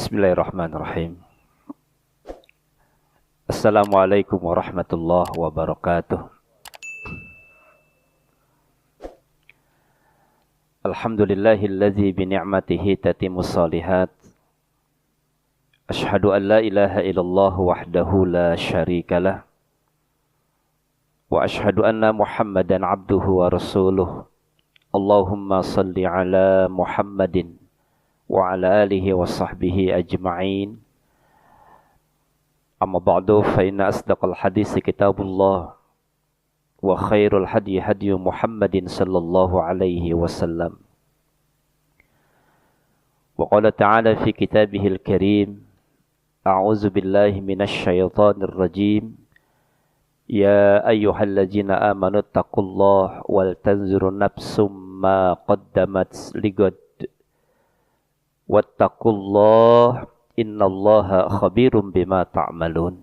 Bismillahirrahmanirrahim. Assalamualaikum warahmatullahi wabarakatuh. Alhamdulillahilladzi bini'matihi tatimmus shalihat. Asyhadu an la ilaha illallah wahdahu la syarikalah. Wa asyhadu anna Muhammadan abduhu wa rasuluh. Allahumma salli ala Muhammadin wa ala alihi wa sahbihi ajma'in. Amma ba'du fa inna asdaqal hadisi kitabullah wa khairul hadi hadi Muhammadin sallallahu alaihi wasallam. Wa qala ta'ala fi kitabihil karim, a'udzu billahi minasy syaithanir rajim. Ya ayyuhalladzina amanu taqullaha wal tanzur nafsum ma qaddamat ligad. Wattaqullah innallaha khabirum bima ta'malun.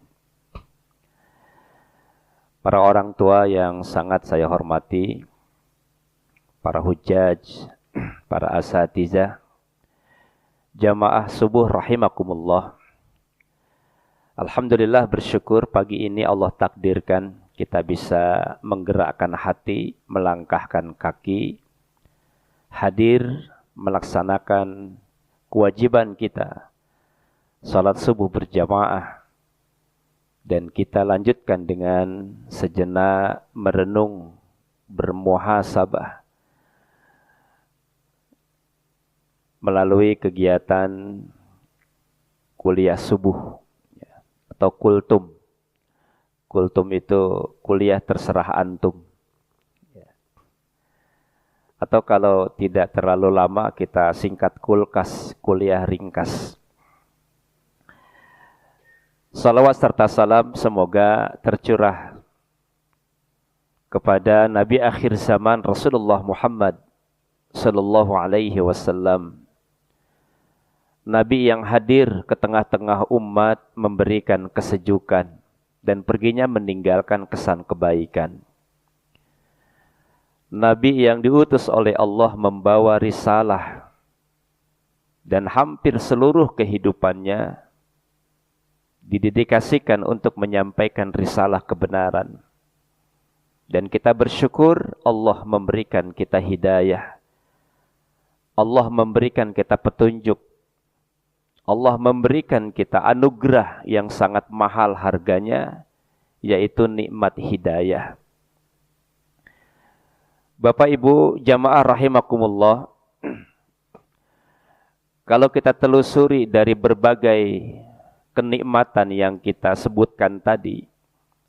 Para orang tua yang sangat saya hormati, para hujjaj, para asatizah, jamaah subuh rahimakumullah. Alhamdulillah, bersyukur pagi ini Allah takdirkan kita bisa menggerakkan hati, melangkahkan kaki, hadir melaksanakan kewajiban kita, salat subuh berjamaah, dan kita lanjutkan dengan sejenak merenung, bermuhasabah melalui kegiatan kuliah subuh atau kultum. Kultum itu kuliah terserah antum. Atau kalau tidak terlalu lama kita singkat kulkas, kuliah ringkas. Salawat serta salam semoga tercurah kepada Nabi akhir zaman Rasulullah Muhammad sallallahu alaihi wasallam. Nabi yang hadir ke tengah-tengah umat memberikan kesejukan dan perginya meninggalkan kesan kebaikan. Nabi yang diutus oleh Allah membawa risalah dan hampir seluruh kehidupannya didedikasikan untuk menyampaikan risalah kebenaran. Dan kita bersyukur Allah memberikan kita hidayah. Allah memberikan kita petunjuk. Allah memberikan kita anugerah yang sangat mahal harganya, yaitu nikmat hidayah. Bapak Ibu jamaah rahimakumullah, kalau kita telusuri dari berbagai kenikmatan yang kita sebutkan tadi,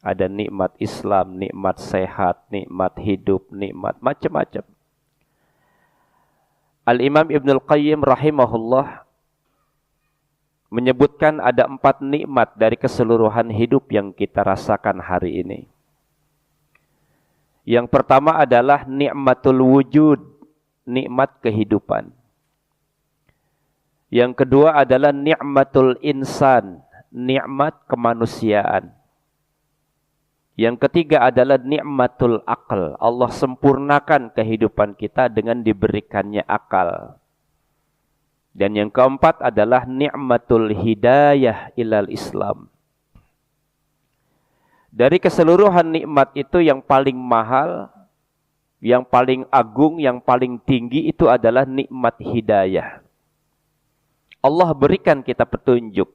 ada nikmat Islam, nikmat sehat, nikmat hidup, nikmat macam-macam. Al-Imam Ibnul Qayyim rahimahullah menyebutkan ada 4 nikmat dari keseluruhan hidup yang kita rasakan hari ini. Yang pertama adalah nikmatul wujud, nikmat kehidupan. Yang kedua adalah nikmatul insan, nikmat kemanusiaan. Yang ketiga adalah nikmatul akal. Allah sempurnakan kehidupan kita dengan diberikannya akal. Dan yang keempat adalah nikmatul hidayah ilal Islam. Dari keseluruhan nikmat itu yang paling mahal, yang paling agung, yang paling tinggi itu adalah nikmat hidayah. Allah berikan kita petunjuk.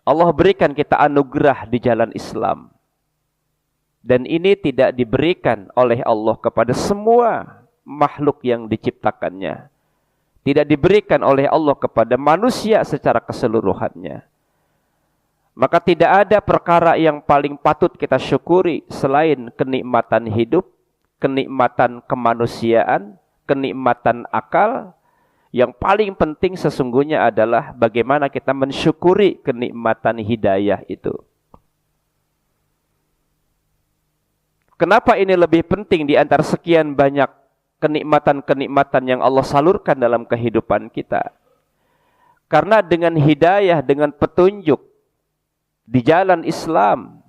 Allah berikan kita anugerah di jalan Islam. Dan ini tidak diberikan oleh Allah kepada semua makhluk yang diciptakannya. Tidak diberikan oleh Allah kepada manusia secara keseluruhannya. Maka tidak ada perkara yang paling patut kita syukuri selain kenikmatan hidup, kenikmatan kemanusiaan, kenikmatan akal. Yang paling penting sesungguhnya adalah bagaimana kita mensyukuri kenikmatan hidayah itu. Kenapa ini lebih penting di antara sekian banyak kenikmatan-kenikmatan yang Allah salurkan dalam kehidupan kita? Karena dengan hidayah, dengan petunjuk di jalan Islam,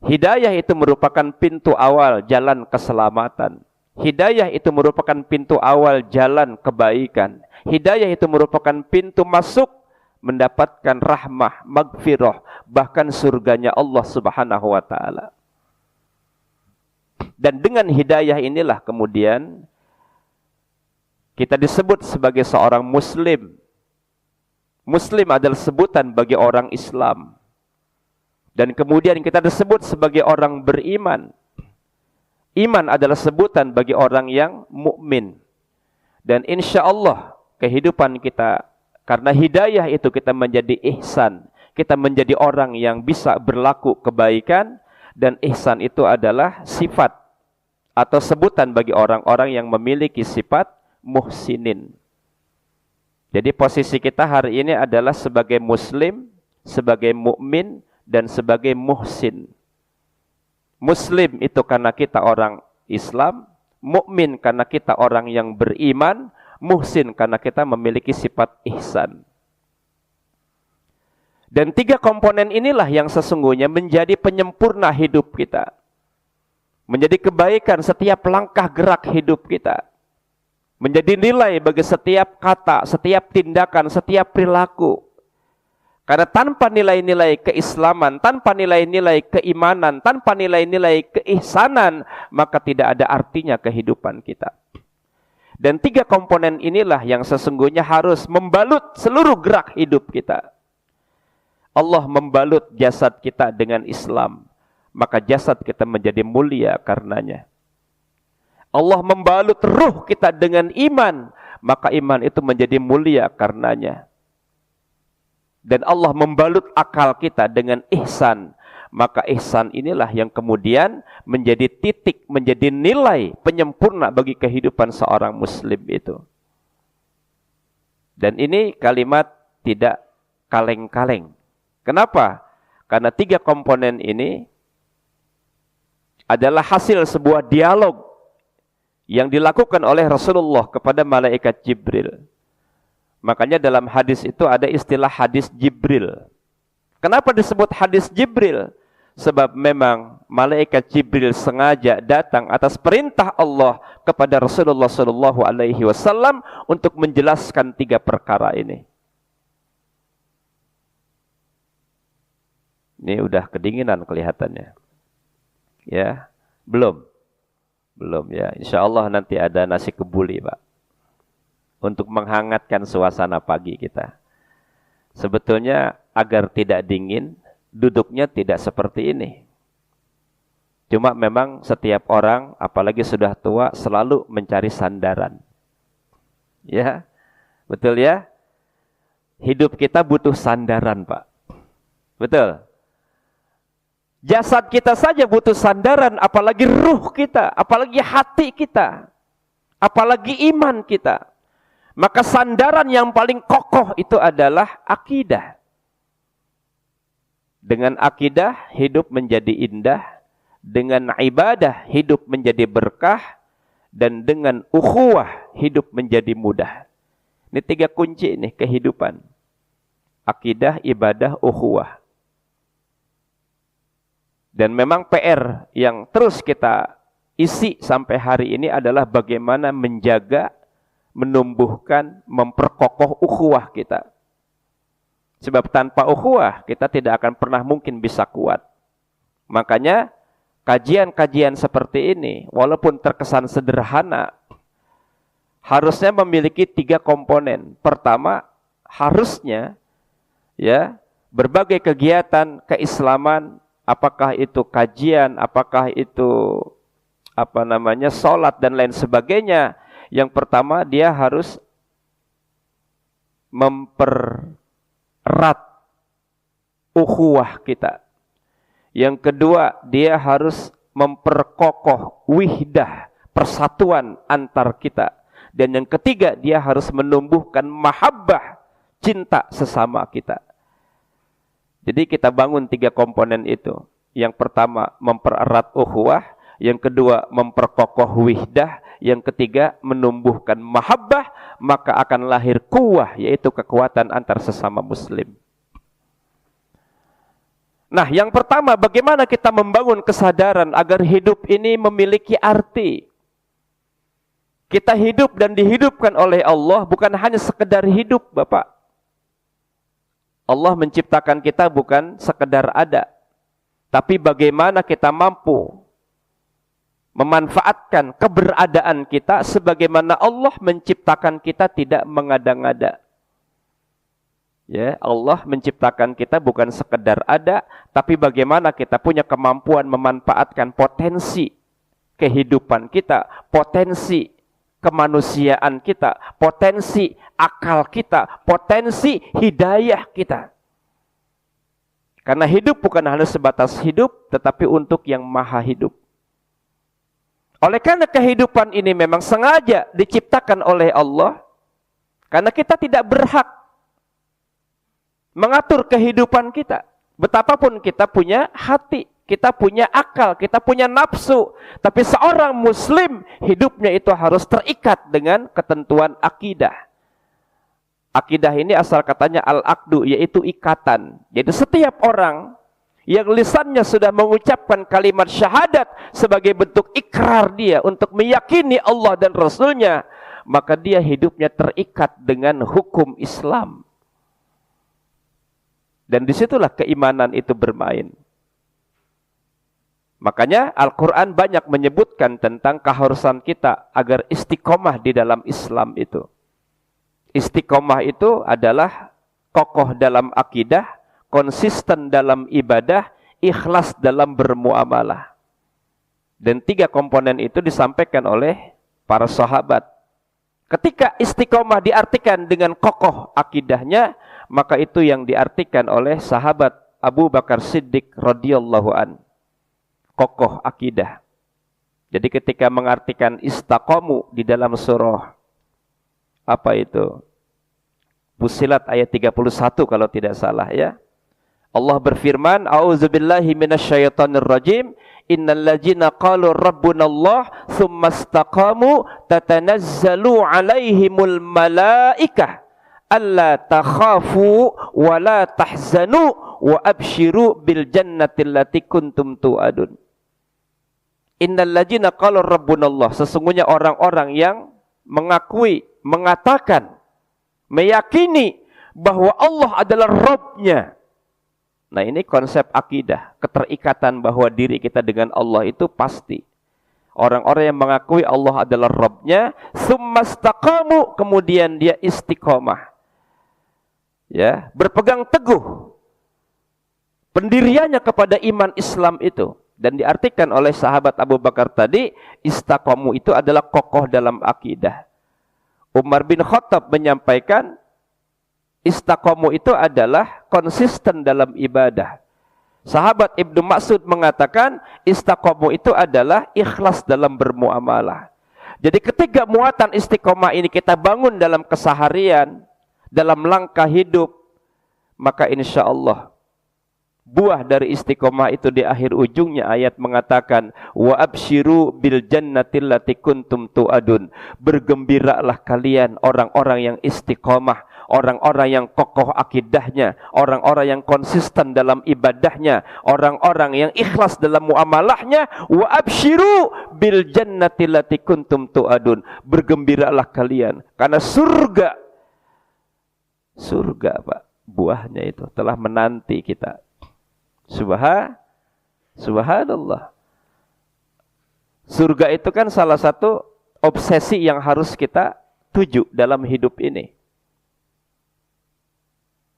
hidayah itu merupakan pintu awal jalan keselamatan. Hidayah itu merupakan pintu awal jalan kebaikan. Hidayah itu merupakan pintu masuk mendapatkan rahmah, magfirah, bahkan surganya Allah Subhanahu wa taala. Dan dengan hidayah inilah kemudian kita disebut sebagai seorang muslim. Muslim adalah sebutan bagi orang Islam. Dan kemudian kita disebut sebagai orang beriman. Iman adalah sebutan bagi orang yang mukmin. Dan insya Allah kehidupan kita, karena hidayah itu kita menjadi ihsan. Kita menjadi orang yang bisa berlaku kebaikan. Dan ihsan itu adalah sifat atau sebutan bagi orang-orang yang memiliki sifat muhsinin. Jadi posisi kita hari ini adalah sebagai muslim, sebagai mukmin, dan sebagai muhsin. Muslim itu karena kita orang Islam, mukmin karena kita orang yang beriman, muhsin karena kita memiliki sifat ihsan. Dan 3 komponen inilah yang sesungguhnya menjadi penyempurna hidup kita. Menjadi kebaikan setiap langkah gerak hidup kita. Menjadi nilai bagi setiap kata, setiap tindakan, setiap perilaku. Karena tanpa nilai-nilai keislaman, tanpa nilai-nilai keimanan, tanpa nilai-nilai keihsanan, maka tidak ada artinya kehidupan kita. Dan 3 komponen inilah yang sesungguhnya harus membalut seluruh gerak hidup kita. Allah membalut jasad kita dengan Islam, maka jasad kita menjadi mulia karenanya. Allah membalut ruh kita dengan iman, maka iman itu menjadi mulia karenanya. Dan Allah membalut akal kita dengan ihsan, maka ihsan inilah yang kemudian menjadi titik, menjadi nilai penyempurna bagi kehidupan seorang muslim itu. Dan ini kalimat tidak kaleng-kaleng. Kenapa? Karena 3 komponen ini adalah hasil sebuah dialog yang dilakukan oleh Rasulullah kepada malaikat Jibril. Makanya dalam hadis itu ada istilah hadis Jibril. Kenapa disebut hadis Jibril? Sebab memang malaikat Jibril sengaja datang atas perintah Allah kepada Rasulullah SAW untuk menjelaskan 3 perkara ini. Ini udah kedinginan kelihatannya. Ya, belum ya. Insya Allah nanti ada nasi kebuli, Pak, untuk menghangatkan suasana pagi kita. Sebetulnya agar tidak dingin, duduknya tidak seperti ini. Cuma memang setiap orang, apalagi sudah tua, selalu mencari sandaran. Ya, betul ya? Hidup kita butuh sandaran, Pak. Betul. Jasad kita saja butuh sandaran, apalagi ruh kita, apalagi hati kita, apalagi iman kita. Maka sandaran yang paling kokoh itu adalah akidah. Dengan akidah hidup menjadi indah, dengan ibadah hidup menjadi berkah, dan dengan ukhuwah hidup menjadi mudah. Ini 3 kunci nih kehidupan. Akidah, ibadah, ukhuwah. Dan memang PR yang terus kita isi sampai hari ini adalah bagaimana menjaga, menumbuhkan, memperkokoh ukhuwah kita. Sebab tanpa ukhuwah kita tidak akan pernah mungkin bisa kuat. Makanya kajian-kajian seperti ini walaupun terkesan sederhana, harusnya memiliki 3 komponen. Pertama, harusnya ya berbagai kegiatan keislaman, apakah itu kajian, apakah itu salat dan lain sebagainya. Yang pertama dia harus mempererat ukhuwah kita. Yang kedua dia harus memperkokoh wihdah, persatuan antar kita. Dan yang ketiga dia harus menumbuhkan mahabbah, cinta sesama kita. Jadi kita bangun 3 komponen itu. Yang pertama mempererat ukhuwah, yang kedua memperkokoh wihdah, yang ketiga menumbuhkan mahabbah, maka akan lahir quwwah, yaitu kekuatan antar sesama muslim. Nah, yang pertama bagaimana kita membangun kesadaran agar hidup ini memiliki arti. Kita hidup dan dihidupkan oleh Allah bukan hanya sekedar hidup, Bapak. Allah menciptakan kita bukan sekedar ada, tapi bagaimana kita mampu memanfaatkan keberadaan kita sebagaimana Allah menciptakan kita tidak mengada-ngada. Ya, Allah menciptakan kita bukan sekedar ada, tapi bagaimana kita punya kemampuan memanfaatkan potensi kehidupan kita, potensi kemanusiaan kita, potensi akal kita, potensi hidayah kita. Karena hidup bukan hanya sebatas hidup, tetapi untuk yang maha hidup. Oleh karena kehidupan ini memang sengaja diciptakan oleh Allah, karena kita tidak berhak mengatur kehidupan kita. Betapapun kita punya hati, kita punya akal, kita punya nafsu. Tapi seorang muslim hidupnya itu harus terikat dengan ketentuan akidah. Akidah ini asal katanya al-aqdu, yaitu ikatan. Jadi setiap orang yang lisannya sudah mengucapkan kalimat syahadat sebagai bentuk ikrar dia untuk meyakini Allah dan Rasulnya, maka dia hidupnya terikat dengan hukum Islam. Dan disitulah keimanan itu bermain. Makanya Al-Quran banyak menyebutkan tentang keharusan kita agar istiqomah di dalam Islam itu. Istiqomah itu adalah kokoh dalam akidah, konsisten dalam ibadah, ikhlas dalam bermuamalah. Dan 3 komponen itu disampaikan oleh para sahabat. Ketika istiqomah diartikan dengan kokoh akidahnya, maka itu yang diartikan oleh sahabat Abu Bakar Siddiq radhiyallahu an. Kokoh akidah. Jadi ketika mengartikan istaqamu di dalam surah apa itu? Fussilat ayat 31 kalau tidak salah ya. Allah berfirman, "A'udzubillahi minasyaitonir rajim. Innal ladzina qalu rabbunallah tsumma istaqamu tatanazzalu 'alaihimul malaikah alla takhafu wa la tahzanu wa abshiru bil jannati allati kuntum tu'adun." Innal ladzina qalu rabbunallah, sesungguhnya orang-orang yang mengakui, mengatakan, meyakini bahwa Allah adalah Rabb-nya. Nah, ini konsep akidah, keterikatan bahwa diri kita dengan Allah itu pasti. Orang-orang yang mengakui Allah adalah Rabb-nya, tsumastaqamu, kemudian dia istiqomah. Ya, berpegang teguh pendiriannya kepada iman Islam itu. Dan diartikan oleh sahabat Abu Bakar tadi, istaqamu itu adalah kokoh dalam akidah. Umar bin Khattab menyampaikan, istaqamu itu adalah konsisten dalam ibadah. Sahabat Ibnu Mas'ud mengatakan, istaqamu itu adalah ikhlas dalam bermuamalah. Jadi ketiga muatan istiqomah ini kita bangun dalam keseharian, dalam langkah hidup, maka insya Allah buah dari istiqomah itu di akhir ujungnya ayat mengatakan, wa abshiru bil jannati allati kuntum tu'adun. Bergembiralah kalian orang-orang yang istiqomah, orang-orang yang kokoh akidahnya, orang-orang yang konsisten dalam ibadahnya, orang-orang yang ikhlas dalam muamalahnya. Wa abshiru bil jannati allati kuntum tu'adun. Bergembiralah kalian karena surga Pak, buahnya itu telah menanti kita. Subhanallah. Surga itu kan salah satu obsesi yang harus kita tuju dalam hidup ini.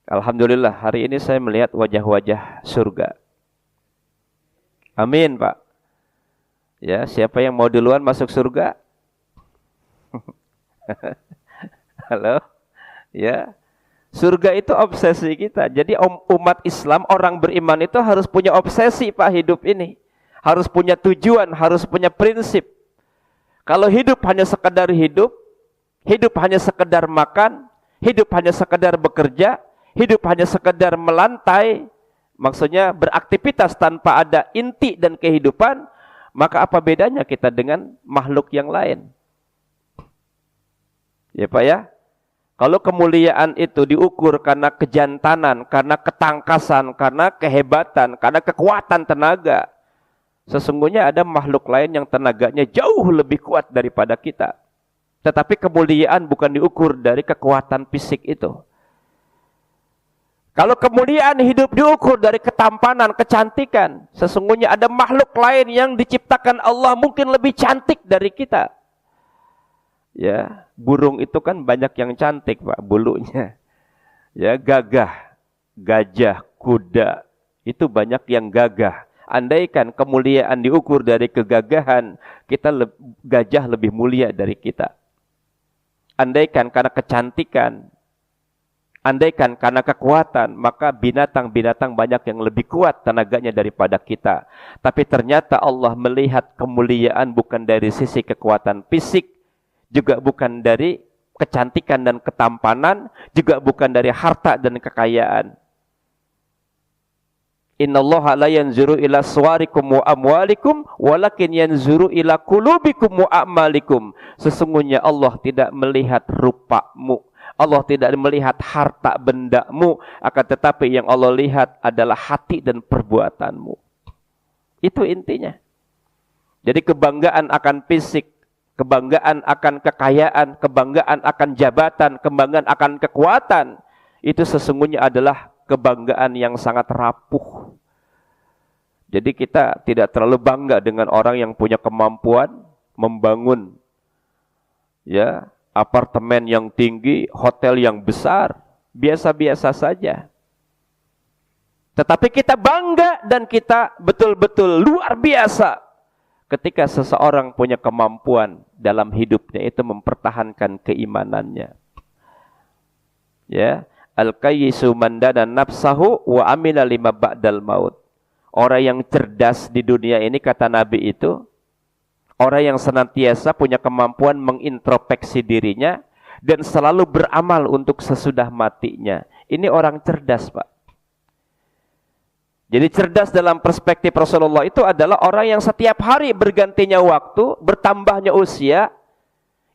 Alhamdulillah hari ini saya melihat wajah-wajah surga. Amin, Pak. Ya, siapa yang mau duluan masuk surga? Halo? Ya. Surga itu obsesi kita. Jadi umat Islam, orang beriman itu harus punya obsesi Pak hidup ini. Harus punya tujuan, harus punya prinsip. Kalau hidup hanya sekedar hidup hanya sekedar makan, hidup hanya sekedar bekerja, hidup hanya sekedar melantai, maksudnya beraktivitas tanpa ada inti dan kehidupan, maka apa bedanya kita dengan makhluk yang lain? Ya Pak ya? Kalau kemuliaan itu diukur karena kejantanan, karena ketangkasan, karena kehebatan, karena kekuatan tenaga, sesungguhnya ada makhluk lain yang tenaganya jauh lebih kuat daripada kita. Tetapi kemuliaan bukan diukur dari kekuatan fisik itu. Kalau kemuliaan hidup diukur dari ketampanan, kecantikan, sesungguhnya ada makhluk lain yang diciptakan Allah mungkin lebih cantik dari kita. Ya, burung itu kan banyak yang cantik, Pak, bulunya. Ya, gagah, gajah, kuda, itu banyak yang gagah. Andaikan kemuliaan diukur dari kegagahan, gajah lebih mulia dari kita. Andaikan karena kecantikan, andaikan karena kekuatan, maka binatang-binatang banyak yang lebih kuat tenaganya daripada kita. Tapi ternyata Allah melihat kemuliaan bukan dari sisi kekuatan fisik, juga bukan dari kecantikan dan ketampanan, juga bukan dari harta dan kekayaan. Innallaha la yanzuru ila suwarikum wa amwalikum walakin yanzuru ila qulubikum wa a'malikum. Sesungguhnya Allah tidak melihat rupamu, Allah tidak melihat harta bendamu, akan tetapi yang Allah lihat adalah hati dan perbuatanmu. Itu intinya. Jadi kebanggaan akan fisik, kebanggaan akan kekayaan, kebanggaan akan jabatan, kebanggaan akan kekuatan, itu sesungguhnya adalah kebanggaan yang sangat rapuh. Jadi kita tidak terlalu bangga dengan orang yang punya kemampuan membangun ya apartemen yang tinggi, hotel yang besar, biasa-biasa saja. Tetapi kita bangga dan kita betul-betul luar biasa ketika seseorang punya kemampuan dalam hidupnya itu mempertahankan keimanannya. Ya, al-qayyisu man dana nafsahu wa amila lima ba'dal maut. Orang yang cerdas di dunia ini, kata Nabi itu, orang yang senantiasa punya kemampuan mengintrospeksi dirinya dan selalu beramal untuk sesudah matinya. Ini orang cerdas, Pak. Jadi cerdas dalam perspektif Rasulullah itu adalah orang yang setiap hari bergantinya waktu, bertambahnya usia,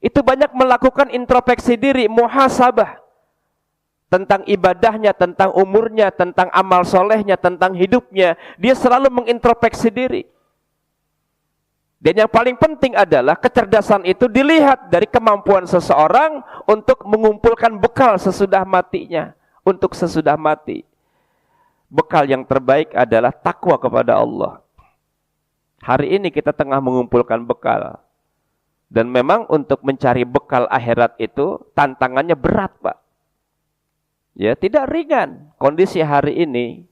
itu banyak melakukan introspeksi diri, muhasabah. Tentang ibadahnya, tentang umurnya, tentang amal solehnya, tentang hidupnya. Dia selalu mengintrospeksi diri. Dan yang paling penting adalah kecerdasan itu dilihat dari kemampuan seseorang untuk mengumpulkan bekal sesudah matinya. Untuk sesudah mati. Bekal yang terbaik adalah takwa kepada Allah. Hari ini kita tengah mengumpulkan bekal. Dan memang untuk mencari bekal akhirat itu tantangannya berat, Pak. Ya, tidak ringan. Kondisi hari ini,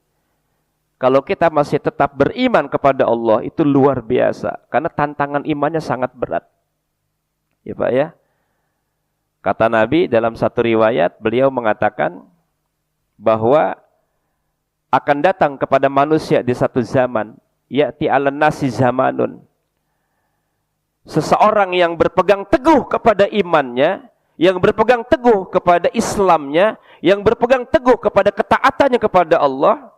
kalau kita masih tetap beriman kepada Allah, itu luar biasa. Karena tantangan imannya sangat berat. Ya Pak ya. Kata Nabi dalam satu riwayat, beliau mengatakan bahwa akan datang kepada manusia di satu zaman, ya'ti 'alan nasi zamanun. Seseorang yang berpegang teguh kepada imannya, yang berpegang teguh kepada Islamnya, yang berpegang teguh kepada ketaatannya kepada Allah,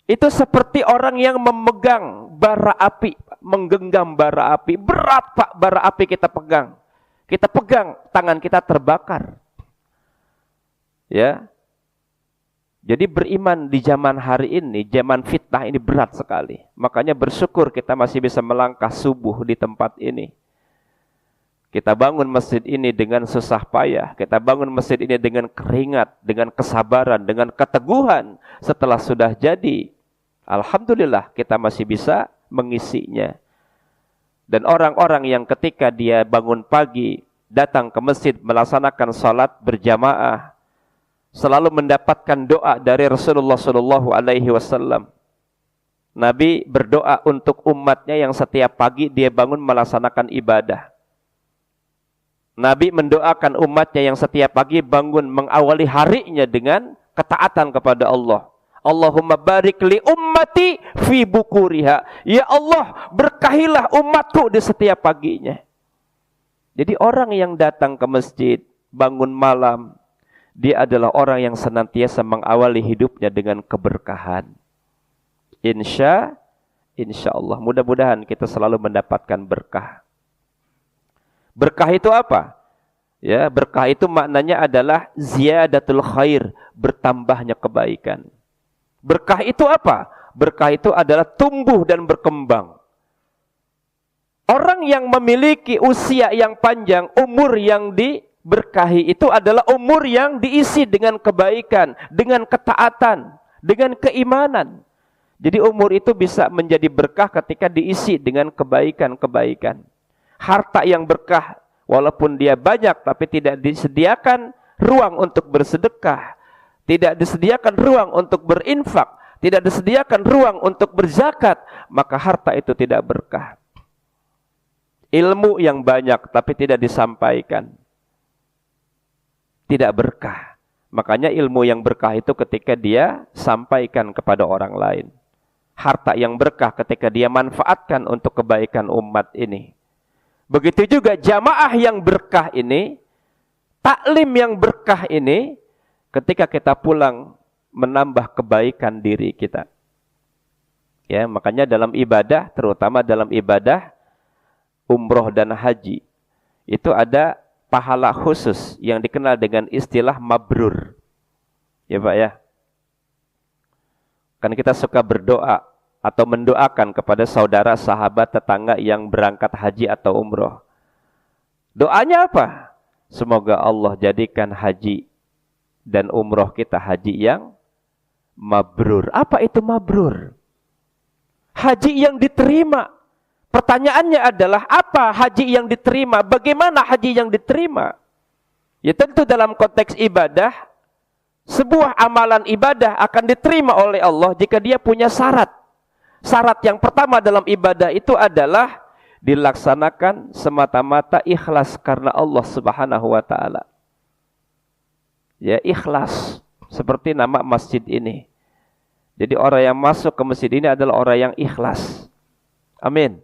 itu seperti orang yang memegang bara api, menggenggam bara api. Berat, Pak, bara api kita pegang. Kita pegang, tangan kita terbakar. Ya. Jadi beriman di zaman hari ini, zaman fitnah ini berat sekali. Makanya bersyukur kita masih bisa melangkah subuh di tempat ini. Kita bangun masjid ini dengan susah payah. Kita bangun masjid ini dengan keringat, dengan kesabaran, dengan keteguhan. Setelah sudah jadi, alhamdulillah kita masih bisa mengisinya. Dan orang-orang yang ketika dia bangun pagi, datang ke masjid melaksanakan salat berjamaah, selalu mendapatkan doa dari Rasulullah SAW. Nabi berdoa untuk umatnya yang setiap pagi dia bangun melaksanakan ibadah. Nabi mendoakan umatnya yang setiap pagi bangun mengawali harinya dengan ketaatan kepada Allah. Allahumma barik li ummati fi bukuriha. Ya Allah, berkahilah umatku di setiap paginya. Jadi orang yang datang ke masjid, bangun malam, dia adalah orang yang senantiasa mengawali hidupnya dengan keberkahan. Insya Allah. Mudah-mudahan kita selalu mendapatkan berkah. Berkah itu apa? Ya, berkah itu maknanya adalah ziyadatul khair, bertambahnya kebaikan. Berkah itu apa? Berkah itu adalah tumbuh dan berkembang. Orang yang memiliki usia yang panjang, umur yang diberkahi itu adalah umur yang diisi dengan kebaikan, dengan ketaatan, dengan keimanan. Jadi umur itu bisa menjadi berkah ketika diisi dengan kebaikan-kebaikan. Harta yang berkah, walaupun dia banyak tapi tidak disediakan ruang untuk bersedekah, tidak disediakan ruang untuk berinfak, tidak disediakan ruang untuk berzakat, maka harta itu tidak berkah. Ilmu yang banyak tapi tidak disampaikan, tidak berkah. Makanya ilmu yang berkah itu ketika dia sampaikan kepada orang lain. Harta yang berkah ketika dia manfaatkan untuk kebaikan umat ini. Begitu juga jamaah yang berkah ini, taklim yang berkah ini, ketika kita pulang menambah kebaikan diri kita. Ya, makanya dalam ibadah, terutama dalam ibadah umroh dan haji, itu ada pahala khusus yang dikenal dengan istilah mabrur. Ya Pak ya. Kan kita suka berdoa atau mendoakan kepada saudara, sahabat, tetangga yang berangkat haji atau umroh. Doanya apa? Semoga Allah jadikan haji dan umroh kita haji yang mabrur. Apa itu mabrur? Haji yang diterima. Pertanyaannya adalah apa haji yang diterima? Bagaimana haji yang diterima? Ya tentu dalam konteks ibadah, sebuah amalan ibadah akan diterima oleh Allah jika dia punya syarat. Syarat yang pertama dalam ibadah itu adalah dilaksanakan semata-mata ikhlas karena Allah Subhanahu wa taala. Ya, ikhlas seperti nama masjid ini. Jadi orang yang masuk ke masjid ini adalah orang yang ikhlas. Amin.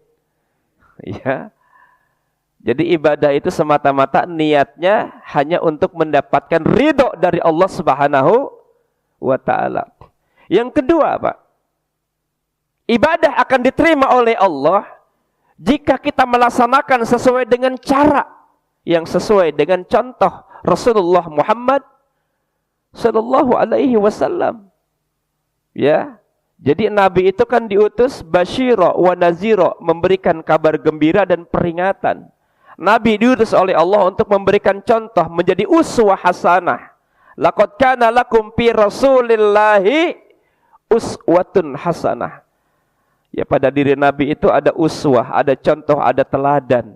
Ya. Jadi ibadah itu semata-mata niatnya hanya untuk mendapatkan ridho dari Allah Subhanahu wa taala. Yang kedua, Pak, ibadah akan diterima oleh Allah jika kita melaksanakan sesuai dengan cara yang sesuai dengan contoh Rasulullah Muhammad sallallahu alaihi wasallam. Ya. Jadi Nabi itu kan diutus basyira wa nazira, memberikan kabar gembira dan peringatan. Nabi diutus oleh Allah untuk memberikan contoh, menjadi uswah hasanah. Laqad kana lakum fi Rasulillahi uswatun hasanah. Ya, pada diri Nabi itu ada uswah, ada contoh, ada teladan.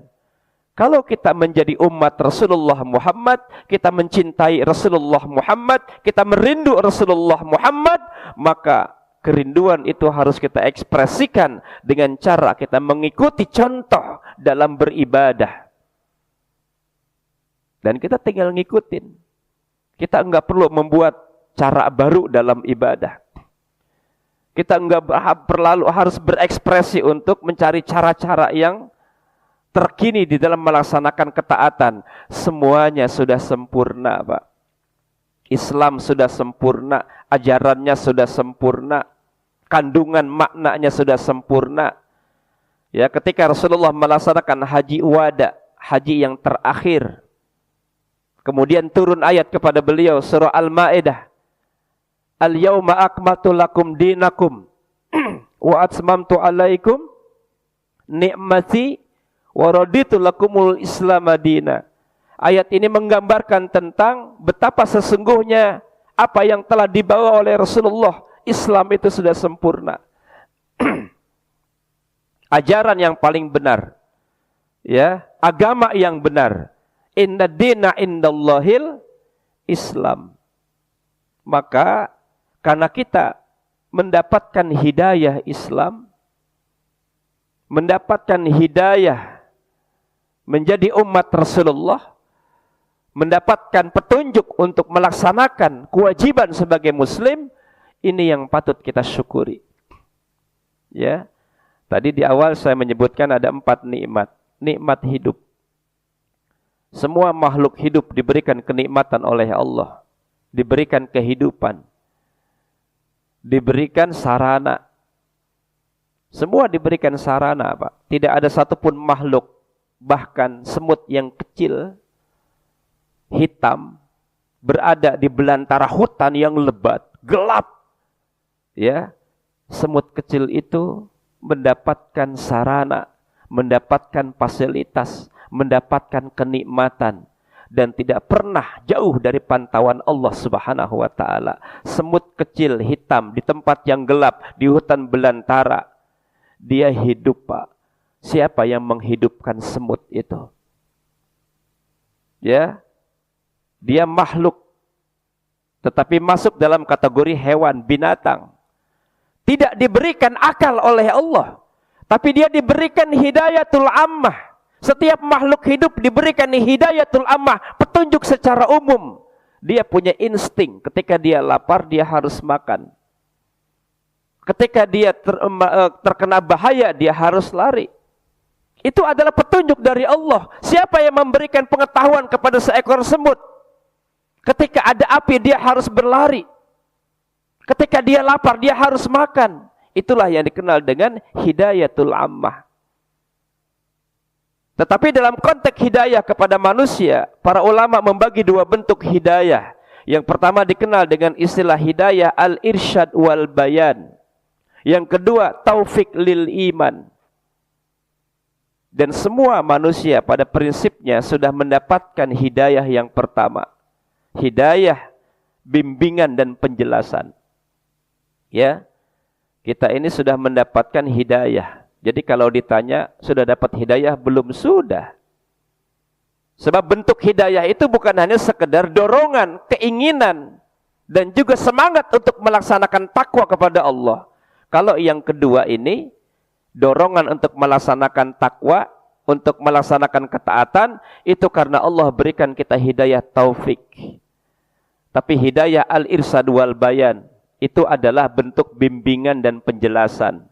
Kalau kita menjadi umat Rasulullah Muhammad, kita mencintai Rasulullah Muhammad, kita merindu Rasulullah Muhammad, maka kerinduan itu harus kita ekspresikan dengan cara kita mengikuti contoh dalam beribadah. Dan kita tinggal ngikutin. Kita enggak perlu membuat cara baru dalam ibadah. Kita enggak perlu harus berekspresi untuk mencari cara-cara yang terkini di dalam melaksanakan ketaatan. Semuanya sudah sempurna, Pak. Islam sudah sempurna, ajarannya sudah sempurna, kandungan maknanya sudah sempurna. Ya, ketika Rasulullah melaksanakan haji wada, haji yang terakhir, kemudian turun ayat kepada beliau surah Al-Maidah, Al-yawma akmaltu lakum dinakum wa atmamtu alaikum ni'mati wa raditu lakumul Islam madina. Ayat ini menggambarkan tentang betapa sesungguhnya apa yang telah dibawa oleh Rasulullah, Islam itu sudah sempurna. Ajaran yang paling benar, ya, agama yang benar. Inna dina indallahil Islam. Maka karena kita mendapatkan hidayah Islam, mendapatkan hidayah menjadi umat Rasulullah, mendapatkan petunjuk untuk melaksanakan kewajiban sebagai muslim, ini yang patut kita syukuri. Ya. Tadi di awal saya menyebutkan ada 4 nikmat. Nikmat hidup. Semua makhluk hidup diberikan kenikmatan oleh Allah. Diberikan kehidupan. Diberikan sarana. Semua diberikan sarana, Pak. Tidak ada satupun makhluk, bahkan semut yang kecil, hitam, berada di belantara hutan yang lebat, gelap. Ya, semut kecil itu mendapatkan sarana, mendapatkan fasilitas, mendapatkan kenikmatan, dan tidak pernah jauh dari pantauan Allah Subhanahu wa taala. Semut kecil hitam di tempat yang gelap, di hutan belantara, dia hidup, Pak. Siapa yang menghidupkan semut itu? Ya, dia makhluk, tetapi masuk dalam kategori hewan, binatang. Tidak diberikan akal oleh Allah, tapi dia diberikan hidayatul ammah. Setiap makhluk hidup diberikan hidayatul ammah, petunjuk secara umum. Dia punya insting, ketika dia lapar dia harus makan. Ketika dia terkena bahaya dia harus lari. Itu adalah petunjuk dari Allah. Siapa yang memberikan pengetahuan kepada seekor semut? Ketika ada api dia harus berlari. Ketika dia lapar dia harus makan. Itulah yang dikenal dengan hidayatul ammah. Tetapi dalam konteks hidayah kepada manusia, para ulama membagi dua bentuk hidayah. Yang pertama dikenal dengan istilah hidayah al-irsyad wal bayan. Yang kedua taufik lil iman. Dan semua manusia pada prinsipnya sudah mendapatkan hidayah yang pertama. Hidayah, bimbingan dan penjelasan. Ya, kita ini sudah mendapatkan hidayah. Jadi kalau ditanya, sudah dapat hidayah? Belum, sudah. Sebab bentuk hidayah itu bukan hanya sekedar dorongan, keinginan, dan juga semangat untuk melaksanakan takwa kepada Allah. Kalau yang kedua ini, dorongan untuk melaksanakan takwa, untuk melaksanakan ketaatan, itu karena Allah berikan kita hidayah taufik. Tapi hidayah al-irsad wal bayan, itu adalah bentuk bimbingan dan penjelasan.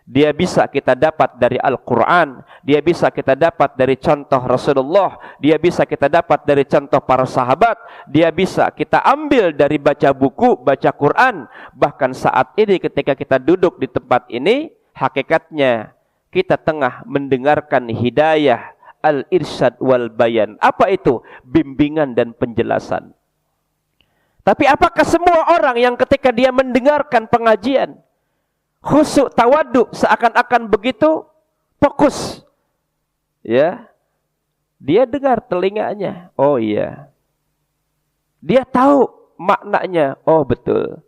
Dia bisa kita dapat dari Al-Quran, dia bisa kita dapat dari contoh Rasulullah, dia bisa kita dapat dari contoh para sahabat, dia bisa kita ambil dari baca buku, baca Quran. Bahkan saat ini ketika kita duduk di tempat ini, hakikatnya kita tengah mendengarkan hidayah al-irsyad wal bayan. Apa itu? Bimbingan dan penjelasan. Tapi apakah semua orang yang ketika dia mendengarkan pengajian khusyuk tawaduk seakan-akan begitu fokus? Ya, dia dengar telinganya, oh iya. Dia tahu maknanya, oh betul.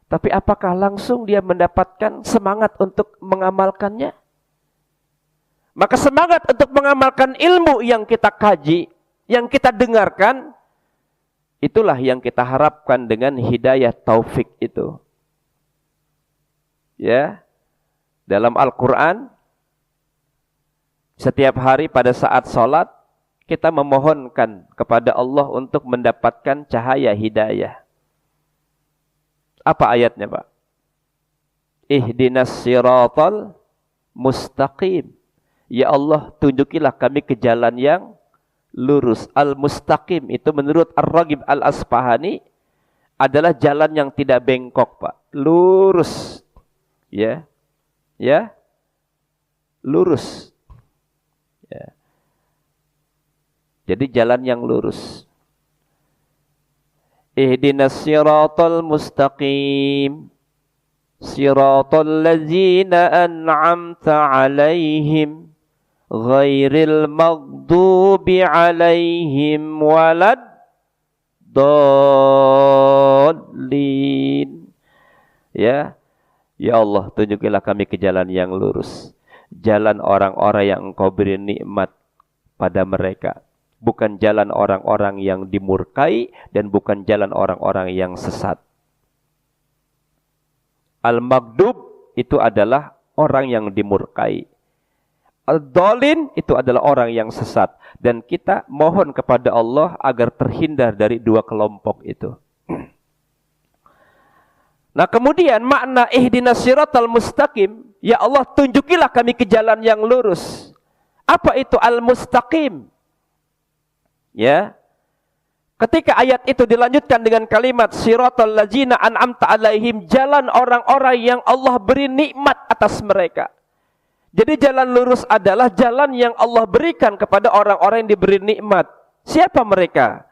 Tapi apakah langsung dia mendapatkan semangat untuk mengamalkannya? Maka semangat untuk mengamalkan ilmu yang kita kaji, yang kita dengarkan, itulah yang kita harapkan dengan hidayah taufik itu. Ya, dalam Al-Quran, setiap hari pada saat sholat, kita memohonkan kepada Allah untuk mendapatkan cahaya hidayah. Apa ayatnya, Pak? Ihdinas siratal mustaqim. Ya Allah, tunjukilah kami ke jalan yang lurus. Al-mustaqim itu menurut Ar-Raghib Al-Asfahani adalah jalan yang tidak bengkok, Pak. Lurus. Ya, ya, lurus. Ya. Jadi jalan yang lurus. Ihdinas siratal mustaqim, siratal ladzina an'amta alaihim, ghairil maghdubi alaihim walad dallin. Ya. Ya Allah, tunjukilah kami ke jalan yang lurus. Jalan orang-orang yang Engkau beri nikmat pada mereka. Bukan jalan orang-orang yang dimurkai dan bukan jalan orang-orang yang sesat. Al-Maghdub itu adalah orang yang dimurkai. Al-Dhalin itu adalah orang yang sesat. Dan kita mohon kepada Allah agar terhindar dari dua kelompok itu. Nah kemudian makna ihdinas siratal mustaqim, ya Allah tunjukilah kami ke jalan yang lurus. Apa itu al-mustaqim? Ya, ketika ayat itu dilanjutkan dengan kalimat siratal ladzina an'amta alaihim, jalan orang-orang yang Allah beri nikmat atas mereka. Jadi jalan lurus adalah jalan yang Allah berikan kepada orang-orang yang diberi nikmat. Siapa mereka?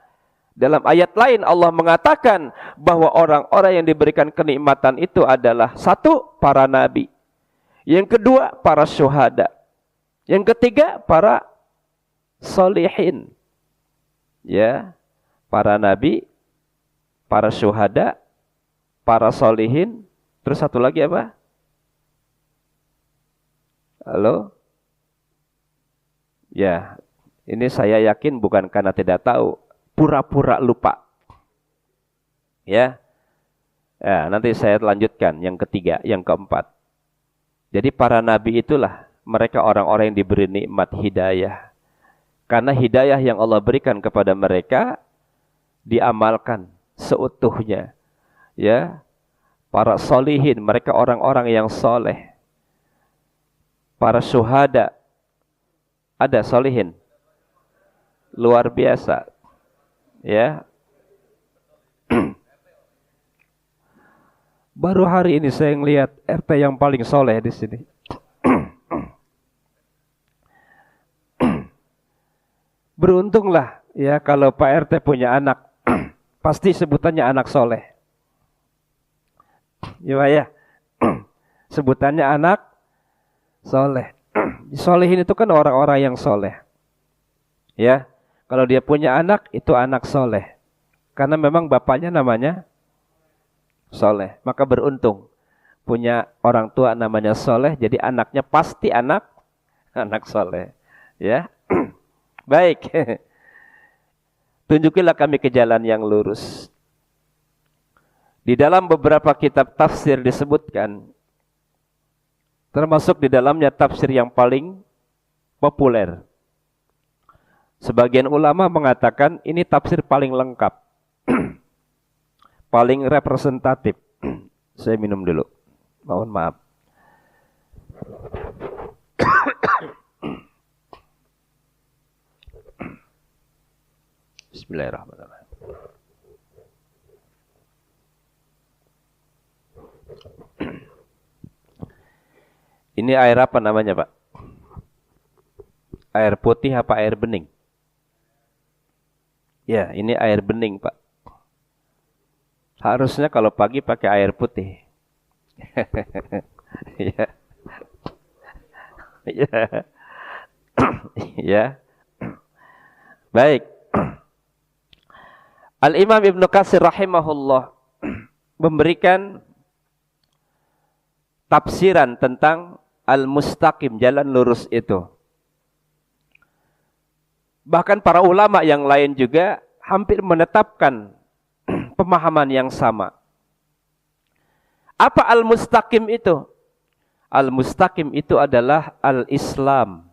Dalam ayat lain Allah mengatakan bahwa orang-orang yang diberikan kenikmatan itu adalah satu, para nabi. Yang kedua, para syuhada. Yang ketiga, para solihin. Ya, para nabi, para syuhada, para solihin. Terus satu lagi apa? Halo? Ya, ini saya yakin bukan karena tidak tahu, pura-pura lupa. Ya. Ya, nanti saya lanjutkan yang ketiga, yang keempat. Jadi para nabi itulah mereka orang-orang yang diberi nikmat hidayah. Karena hidayah yang Allah berikan kepada mereka diamalkan seutuhnya. Ya. Para solihin, mereka orang-orang yang soleh. Para syuhada, ada solihin. Luar biasa. Ya. Baru hari ini saya ngelihat RT yang paling soleh di sini. Beruntunglah ya kalau Pak RT punya anak. Pasti sebutannya anak soleh. Ya Pak ya. Sebutannya anak soleh. Solehin itu kan orang-orang yang soleh. Ya. Kalau dia punya anak, itu anak soleh. Karena memang bapaknya namanya soleh. Maka beruntung punya orang tua namanya soleh, jadi anaknya pasti anak soleh. Ya. Baik. Tunjukilah kami ke jalan yang lurus. Di dalam beberapa kitab tafsir disebutkan, termasuk di dalamnya tafsir yang paling populer. Sebagian ulama mengatakan ini tafsir paling lengkap. Paling representatif. Saya minum dulu. Mohon maaf. Bismillahirrahmanirrahim. Ini air apa namanya, Pak? Air putih apa air bening? Ya, ini air bening, Pak. Harusnya kalau pagi pakai air putih. Ya. Ya. Ya. Baik. Al-Imam Ibnu Katsir rahimahullah memberikan tafsiran tentang al-mustaqim, jalan lurus itu. Bahkan para ulama yang lain juga hampir menetapkan pemahaman yang sama. Apa al-mustaqim itu? Al-mustaqim itu adalah al-Islam.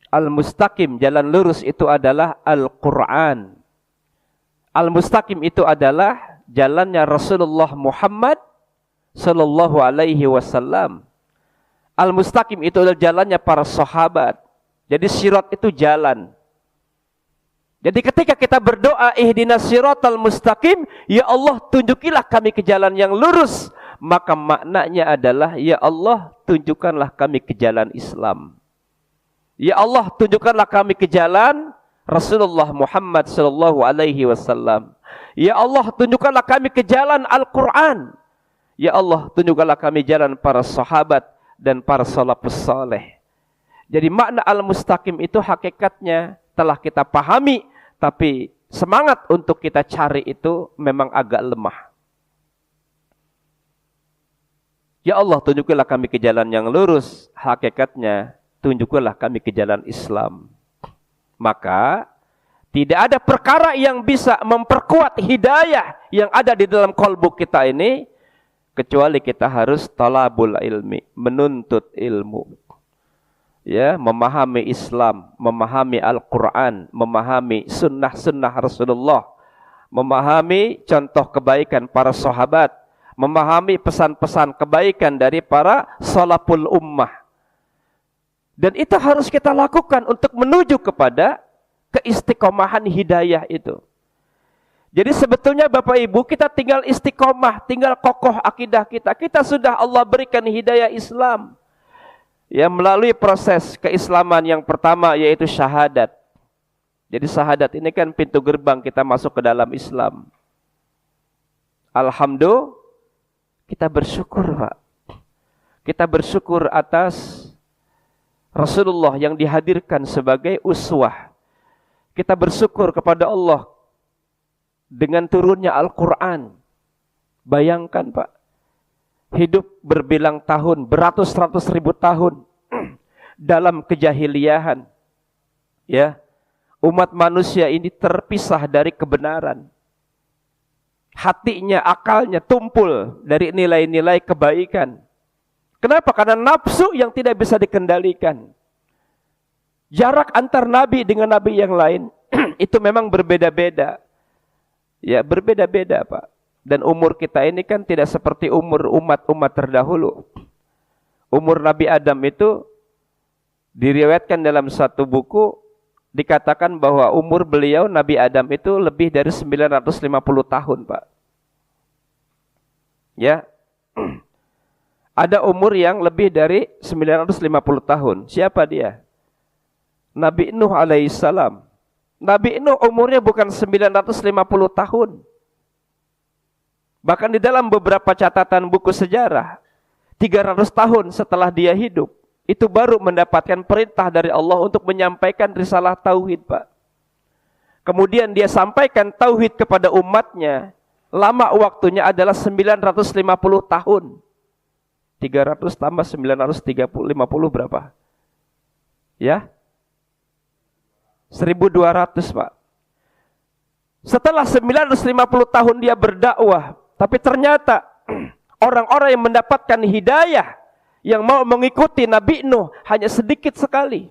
Al-mustaqim, jalan lurus itu adalah Al-Quran. Al-mustaqim itu adalah jalannya Rasulullah Muhammad sallallahu alaihi wasallam. Al-mustaqim itu adalah jalannya para sahabat. Jadi sirat itu jalan. Jadi ketika kita berdoa ihdinas siratal mustaqim, ya Allah tunjukilah kami ke jalan yang lurus, maka maknanya adalah ya Allah tunjukkanlah kami ke jalan Islam. Ya Allah tunjukkanlah kami ke jalan Rasulullah Muhammad sallallahu alaihi wasallam. Ya Allah tunjukkanlah kami ke jalan Al-Qur'an. Ya Allah tunjukkanlah kami jalan para sahabat dan para salafus saleh. Jadi makna al-mustaqim itu hakikatnya telah kita pahami, tapi semangat untuk kita cari itu memang agak lemah. Ya Allah tunjukilah kami ke jalan yang lurus, hakikatnya tunjukilah kami ke jalan Islam. Maka tidak ada perkara yang bisa memperkuat hidayah yang ada di dalam kalbu kita ini, kecuali kita harus talabul ilmi, menuntut ilmu. Ya, memahami Islam, memahami Al-Quran, memahami sunnah-sunnah Rasulullah, memahami contoh kebaikan para sahabat, memahami pesan-pesan kebaikan dari para salaful ummah. Dan itu harus kita lakukan untuk menuju kepada keistiqomahan hidayah itu. Jadi sebetulnya Bapak Ibu, kita tinggal istiqomah, tinggal kokoh akidah kita. Kita sudah Allah berikan hidayah Islam. Ya, melalui proses keislaman yang pertama yaitu syahadat. Jadi syahadat ini kan pintu gerbang kita masuk ke dalam Islam. Alhamdulillah, kita bersyukur Pak. Kita bersyukur atas Rasulullah yang dihadirkan sebagai uswah. Kita bersyukur kepada Allah dengan turunnya Al-Quran. Bayangkan Pak, hidup berbilang tahun, beratus-ratus ribu tahun dalam kejahiliahan. Ya, umat manusia ini terpisah dari kebenaran. Hatinya, akalnya tumpul dari nilai-nilai kebaikan. Kenapa? Karena nafsu yang tidak bisa dikendalikan. Jarak antar nabi dengan nabi yang lain itu memang berbeda-beda. Ya, berbeda-beda Pak. Dan umur kita ini kan tidak seperti umur umat-umat terdahulu. Umur Nabi Adam itu diriwayatkan dalam satu buku, dikatakan bahwa umur beliau Nabi Adam itu lebih dari 950 tahun Pak. Ya. Ada umur yang lebih dari 950 tahun. Siapa dia? Nabi Nuh alaihissalam. Nabi Nuh umurnya bukan 950 tahun. Bahkan di dalam beberapa catatan buku sejarah, 300 tahun setelah dia hidup, itu baru mendapatkan perintah dari Allah untuk menyampaikan risalah tauhid, Pak. Kemudian dia sampaikan tauhid kepada umatnya, lama waktunya adalah 950 tahun. 300 tambah 950 berapa? Ya? 1200 Pak. Setelah 950 tahun dia berdakwah, tapi ternyata orang-orang yang mendapatkan hidayah yang mau mengikuti Nabi Nuh hanya sedikit sekali.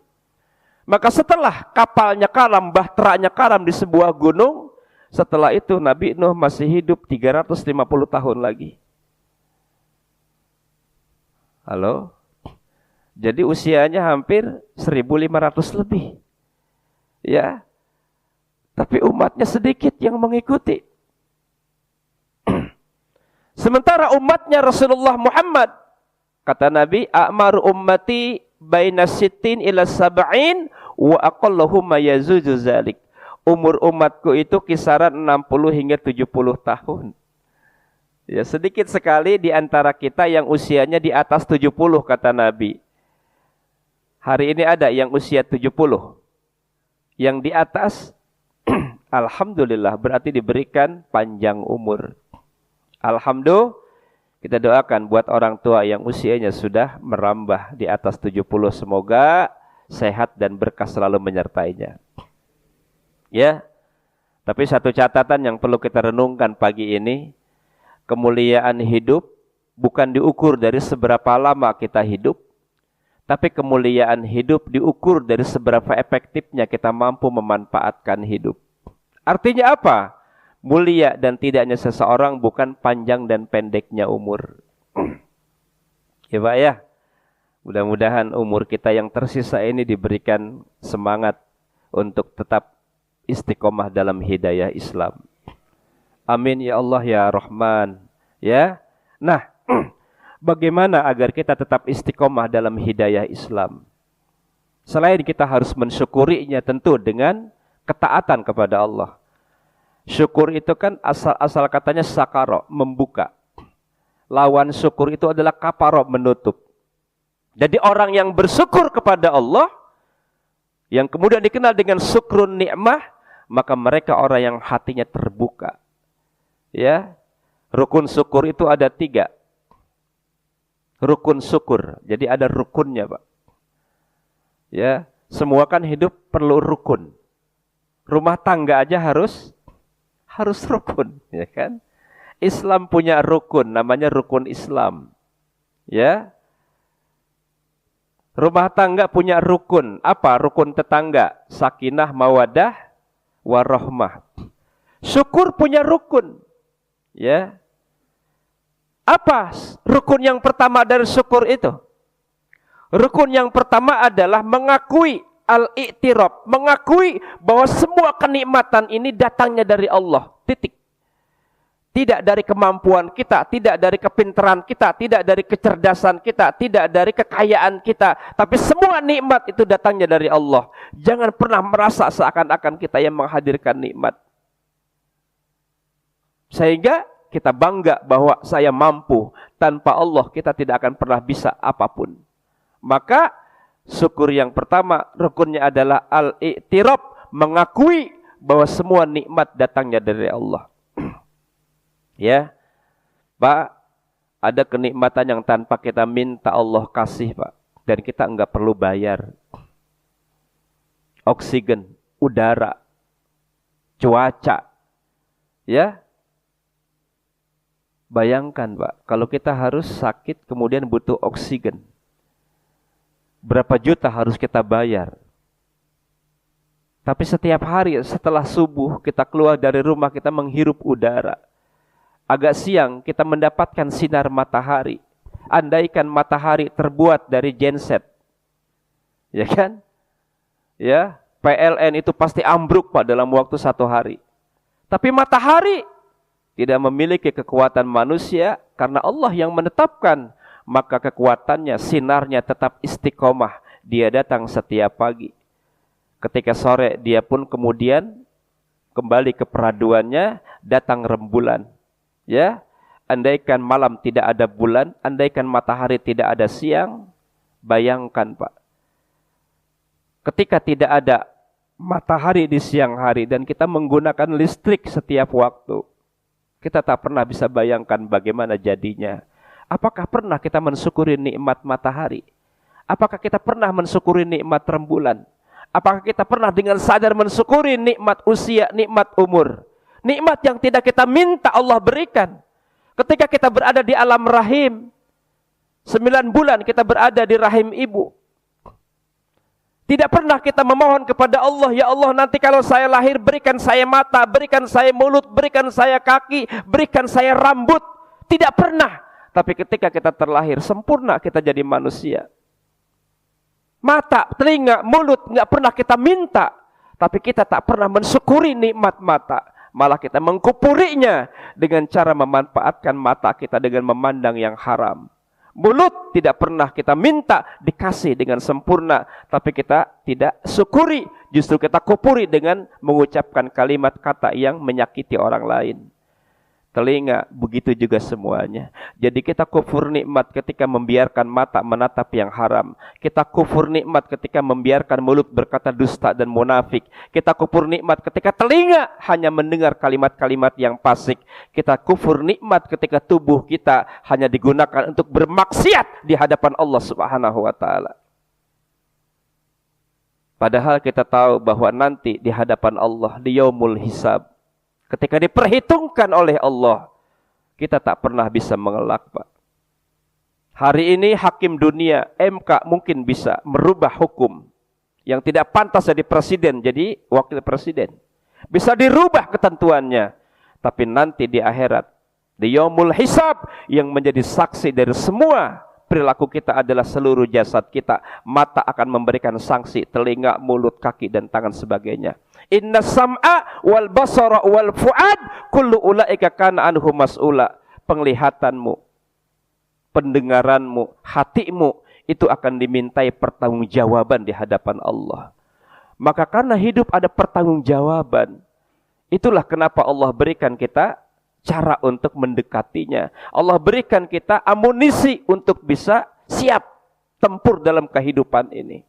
Maka setelah kapalnya karam, bahteranya karam di sebuah gunung, setelah itu Nabi Nuh masih hidup 350 tahun lagi. Halo? Jadi usianya hampir 1500 lebih. Ya. Tapi umatnya sedikit yang mengikuti. Sementara umatnya Rasulullah Muhammad, kata Nabi, a'maru ummati baina sittin ila sab'in wa aqalluhum ma yazuzu zalik. Umur umatku itu kisaran 60 hingga 70 tahun. Ya, sedikit sekali di antara kita yang usianya di atas 70 kata Nabi. Hari ini ada yang usia 70. Yang di atas alhamdulillah berarti diberikan panjang umur. Alhamdulillah, kita doakan buat orang tua yang usianya sudah merambah di atas 70, semoga sehat dan berkah selalu menyertainya. Ya. Tapi satu catatan yang perlu kita renungkan pagi ini, kemuliaan hidup bukan diukur dari seberapa lama kita hidup, tapi kemuliaan hidup diukur dari seberapa efektifnya kita mampu memanfaatkan hidup. Artinya apa? Mulia dan tidaknya seseorang bukan panjang dan pendeknya umur. Ya Pak ya, mudah-mudahan umur kita yang tersisa ini diberikan semangat untuk tetap istiqomah dalam hidayah Islam. Amin ya Allah ya Rahman. Ya. Nah, bagaimana agar kita tetap istiqomah dalam hidayah Islam? Selain kita harus mensyukurinya tentu dengan ketaatan kepada Allah. Syukur itu kan asal katanya sakaro, membuka. Lawan syukur itu adalah kaparo, menutup. Jadi orang yang bersyukur kepada Allah, yang kemudian dikenal dengan syukrun ni'mah, maka mereka orang yang hatinya terbuka. Ya, rukun syukur itu ada 3. Rukun syukur, jadi ada rukunnya Pak. Ya, semua kan hidup perlu rukun. Rumah tangga aja harus rukun, ya kan? Islam punya rukun, namanya rukun Islam. Ya. Rumah tangga punya rukun. Apa rukun tetangga? Sakinah, mawadah, warahmah. Syukur punya rukun. Ya. Apa rukun yang pertama dari syukur itu? Rukun yang pertama adalah mengakui al-i'tiraf, mengakui bahwa semua kenikmatan ini datangnya dari Allah. Titik. Tidak dari kemampuan kita, tidak dari kepintaran kita, tidak dari kecerdasan kita, tidak dari kekayaan kita, tapi semua nikmat itu datangnya dari Allah. Jangan pernah merasa seakan-akan kita yang menghadirkan nikmat. Sehingga kita bangga bahwa saya mampu, tanpa Allah kita tidak akan pernah bisa apapun. Maka Syukur yang pertama, rukunnya adalah al-i'tiraf, mengakui bahwa semua nikmat datangnya dari Allah. Ya, Pak, ada kenikmatan yang tanpa kita minta Allah kasih, Pak. Dan kita enggak perlu bayar. Oksigen, udara, cuaca. Ya. Bayangkan, Pak, kalau kita harus sakit kemudian butuh oksigen. Berapa juta harus kita bayar? Tapi setiap hari setelah subuh kita keluar dari rumah, kita menghirup udara. Agak siang kita mendapatkan sinar matahari. Andaikan matahari terbuat dari genset, ya kan? Ya, PLN itu pasti ambruk, Pak, dalam waktu 1 hari. Tapi matahari tidak memiliki kekuatan manusia karena Allah yang menetapkan. Maka kekuatannya, sinarnya tetap istiqomah. Dia datang setiap pagi. Ketika sore dia pun kemudian kembali ke peraduannya, datang rembulan. Ya, andaikan malam tidak ada bulan, andaikan matahari tidak ada siang, bayangkan, Pak. Ketika tidak ada matahari di siang hari dan kita menggunakan listrik setiap waktu, kita tak pernah bisa bayangkan bagaimana jadinya. Apakah pernah kita mensyukuri nikmat matahari? Apakah kita pernah mensyukuri nikmat rembulan? Apakah kita pernah dengan sadar mensyukuri nikmat usia, nikmat umur? Nikmat yang tidak kita minta Allah berikan. Ketika kita berada di alam rahim, 9 bulan kita berada di rahim ibu. Tidak pernah kita memohon kepada Allah, ya Allah, nanti kalau saya lahir berikan saya mata, berikan saya mulut, berikan saya kaki, berikan saya rambut. Tidak pernah. Tapi ketika kita terlahir sempurna, kita jadi manusia. Mata, telinga, mulut nggak pernah kita minta, tapi kita tak pernah mensyukuri nikmat mata. Malah kita mengkupurinya dengan cara memanfaatkan mata kita dengan memandang yang haram. Mulut tidak pernah kita minta dikasih dengan sempurna, tapi kita tidak syukuri, justru kita kupuri dengan mengucapkan kalimat kata yang menyakiti orang lain. Telinga, begitu juga semuanya. Jadi kita kufur nikmat ketika membiarkan mata menatap yang haram. Kita kufur nikmat ketika membiarkan mulut berkata dusta dan munafik. Kita kufur nikmat ketika telinga hanya mendengar kalimat-kalimat yang fasik. Kita kufur nikmat ketika tubuh kita hanya digunakan untuk bermaksiat di hadapan Allah Subhanahu wa taala. Padahal kita tahu bahwa nanti di hadapan Allah di yaumul hisab, ketika diperhitungkan oleh Allah, kita tak pernah bisa mengelak, Pak. Hari ini hakim dunia, MK mungkin bisa merubah hukum yang tidak pantas jadi presiden, jadi wakil presiden. Bisa dirubah ketentuannya. Tapi nanti di akhirat, di yaumul hisab, yang menjadi saksi dari semua perilaku kita adalah seluruh jasad kita. Mata akan memberikan sanksi, telinga, mulut, kaki, dan tangan sebagainya. Inna sam'a wal basara wal fu'ad kullu ulaika kana anhu mas'ula. Penglihatanmu, pendengaranmu, hatimu itu akan dimintai pertanggungjawaban di hadapan Allah. Maka karena hidup ada pertanggungjawaban, itulah kenapa Allah berikan kita cara untuk mendekatinya. Allah berikan kita amunisi untuk bisa siap tempur dalam kehidupan ini.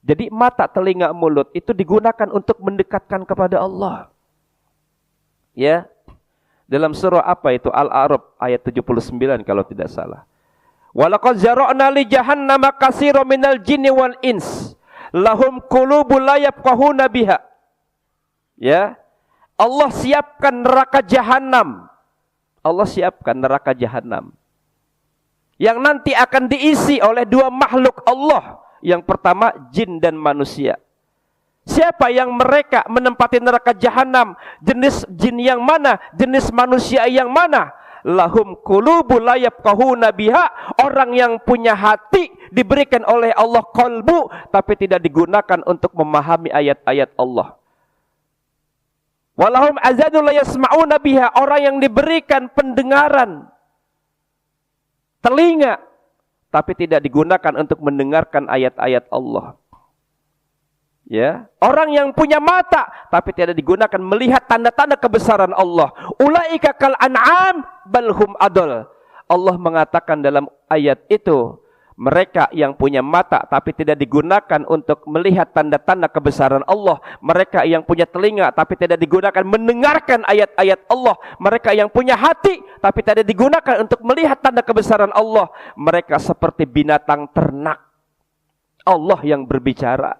Jadi mata, telinga, mulut itu digunakan untuk mendekatkan kepada Allah. Ya. Dalam surah apa itu? Al-A'raf ayat 79 kalau tidak salah. Walaqad zara'na li jahannama katsiran minal jinni wal ins lahum qulubun la yafqahuna biha. Ya. Allah siapkan neraka jahanam. Allah siapkan neraka jahanam. Yang nanti akan diisi oleh 2 makhluk Allah. Yang pertama jin dan manusia. Siapa yang mereka menempati neraka jahanam? Jenis jin yang mana? Jenis manusia yang mana? Lahum qulubun la yafqahuna biha. Orang yang punya hati diberikan oleh Allah qalbu, tapi tidak digunakan untuk memahami ayat-ayat Allah. Walahum azanun la yasma'una biha. Orang yang diberikan pendengaran, telinga, tapi tidak digunakan untuk mendengarkan ayat-ayat Allah. Ya, orang yang punya mata tapi tidak digunakan melihat tanda-tanda kebesaran Allah. Ulaika kal an'am balhum adol. Allah mengatakan dalam ayat itu, Mereka yang punya mata tapi tidak digunakan untuk melihat tanda-tanda kebesaran Allah. Mereka yang punya telinga tapi tidak digunakan mendengarkan ayat-ayat Allah. Mereka yang punya hati tapi tidak digunakan untuk melihat tanda kebesaran Allah. Mereka seperti binatang ternak. Allah yang berbicara.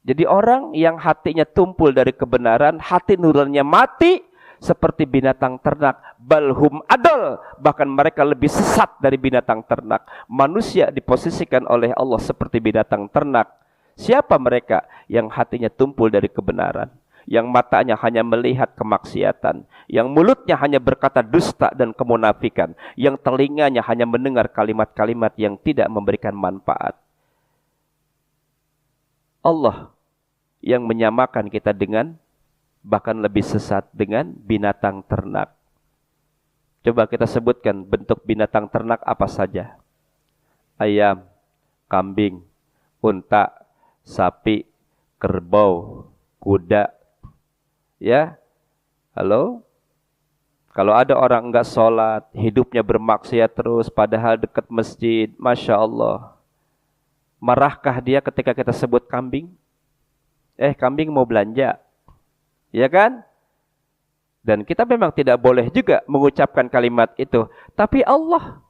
Jadi orang yang hatinya tumpul dari kebenaran, hati nuraninya mati, seperti binatang ternak, balhum adol, bahkan mereka lebih sesat dari binatang ternak. Manusia diposisikan oleh Allah seperti binatang ternak. Siapa mereka yang hatinya tumpul dari kebenaran, yang matanya hanya melihat kemaksiatan, yang mulutnya hanya berkata dusta dan kemunafikan, yang telinganya hanya mendengar kalimat-kalimat yang tidak memberikan manfaat. Allah yang menyamakan kita dengan, bahkan lebih sesat dengan binatang ternak. Coba kita sebutkan bentuk binatang ternak apa saja. Ayam, kambing, unta, sapi, kerbau, kuda. Ya, halo? Kalau ada orang enggak sholat, hidupnya bermaksiat terus, padahal dekat masjid, Masya Allah. Marahkah dia ketika kita sebut kambing? Kambing mau belanja. Ya kan? Dan kita memang tidak boleh juga mengucapkan kalimat itu. Tapi Allah